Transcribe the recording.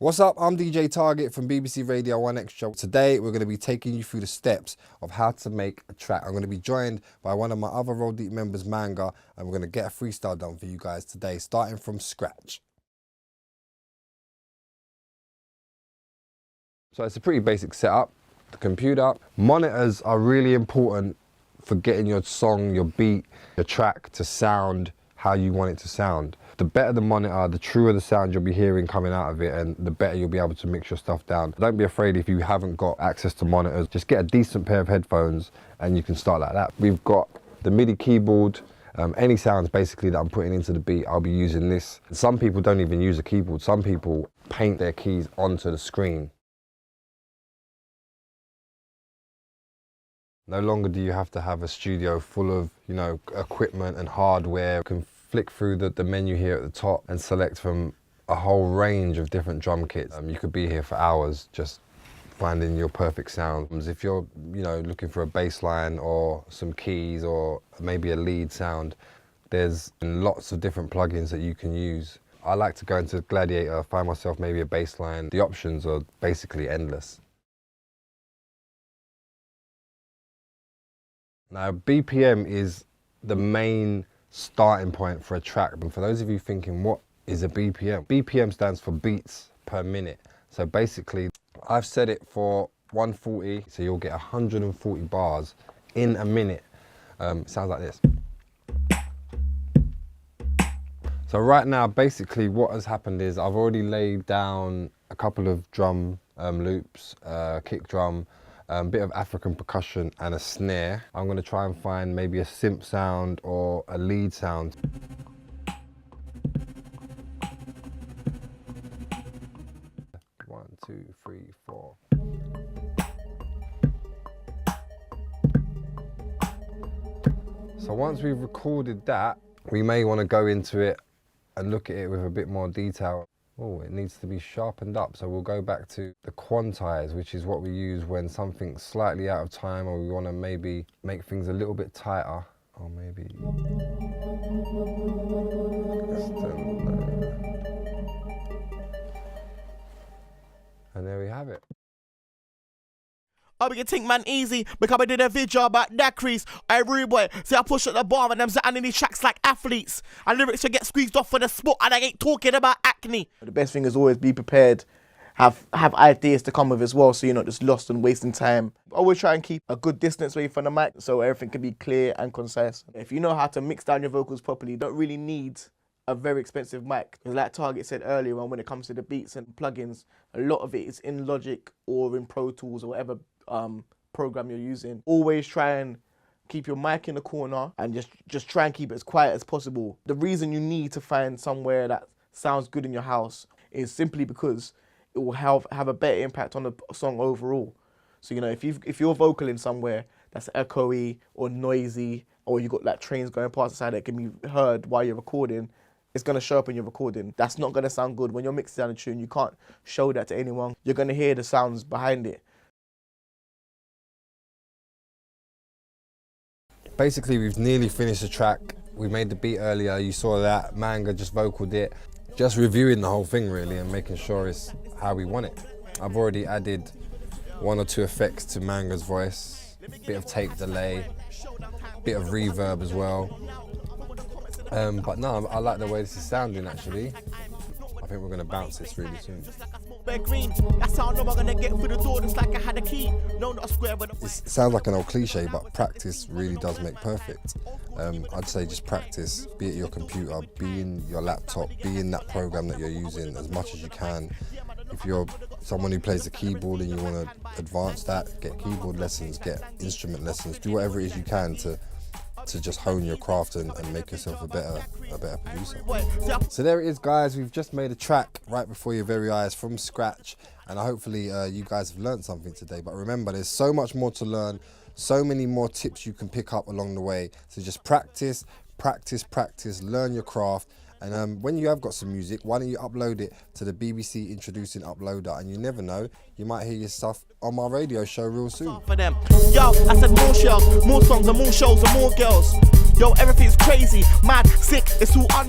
What's up? I'm DJ Target from BBC Radio 1Extra. Today we're going to be taking you through the steps of how to make a track. I'm going to be joined by one of my other Roll Deep members, Manga, and we're going to get a freestyle done for you guys today, starting from scratch. So it's a pretty basic setup. The computer. Monitors are really important for getting your song, your beat, your track to sound how you want it to sound. The better the monitor, the truer the sound you'll be hearing coming out of it, and the better you'll be able to mix your stuff down. Don't be afraid if you haven't got access to monitors. Just get a decent pair of headphones and you can start like that. We've got the MIDI keyboard. Any sounds basically that I'm putting into the beat, I'll be using this. Some people don't even use a keyboard. Some people paint their keys onto the screen. No longer do you have to have a studio full of, equipment and hardware. You can flick through the menu here at the top and select from a whole range of different drum kits. You could be here for hours just finding your perfect sounds. If you're, looking for a bass line or some keys or maybe a lead sound, there's lots of different plugins that you can use. I like to go into Gladiator, find myself maybe a bass line. The options are basically endless. Now, BPM is the main starting point for a track. And for those of you thinking, what is a BPM? BPM stands for beats per minute. So basically, I've set it for 140, so you'll get 140 bars in a minute. It sounds like this. So right now, basically what has happened is I've already laid down a couple of drum loops, kick drum, a bit of African percussion and a snare. I'm going to try and find maybe a synth sound or a lead sound. One, two, three, four. So once we've recorded that, we may want to go into it and look at it with a bit more detail. Oh, it needs to be sharpened up, so we'll go back to the quantize, which is what we use when something's slightly out of time or we want to maybe make things a little bit tighter. Or maybe... And there we have it. Oh, we can think man easy because I did a video about that crease. I rude boy, see I push at the bar and them sitting in these tracks like athletes. And lyrics should get squeezed off for the spot and I ain't talking about acne. The best thing is always be prepared, have ideas to come with as well, so you're not just lost and wasting time. Always try and keep a good distance away from the mic so everything can be clear and concise. If you know how to mix down your vocals properly, you don't really need a very expensive mic. Like Target said earlier on, when it comes to the beats and plugins, a lot of it is in Logic or in Pro Tools or whatever program you're using. Always try and keep your mic in the corner and just try and keep it as quiet as possible. The reason you need to find somewhere that sounds good in your house is simply because it will have a better impact on the song overall. So if you're vocaling somewhere that's echoey or noisy, or you've got like trains going past the side that can be heard while you're recording, it's going to show up in your recording. That's not going to sound good. When you're mixing down a tune, you can't show that to anyone. You're going to hear the sounds behind it. Basically, we've nearly finished the track. We made the beat earlier, you saw that. Manga just vocaled it. Just reviewing the whole thing really and making sure it's how we want it. I've already added 1 or 2 effects to Manga's voice. Bit of tape delay, bit of reverb as well. But no, I like the way this is sounding actually. I think we're going to bounce this really soon. It sounds like an old cliche, but practice really does make perfect. I'd say just practice, be it your computer, be in your laptop, be in that program that you're using as much as you can. If you're someone who plays the keyboard and you want to advance that, get keyboard lessons, get instrument lessons, do whatever it is you can to just hone your craft and make yourself a better producer. So there it is, guys. We've just made a track right before your very eyes from scratch, and hopefully you guys have learned something today. But remember, there's so much more to learn, so many more tips you can pick up along the way. So just practice, practice, practice, learn your craft. And when you have got some music, why don't you upload it to the BBC Introducing Uploader, and you never know, you might hear your stuff on my radio show real soon. For them. Yo, I said more shows, more songs and more shows and more girls. Yo, everything's crazy, mad, sick, it's all unreal.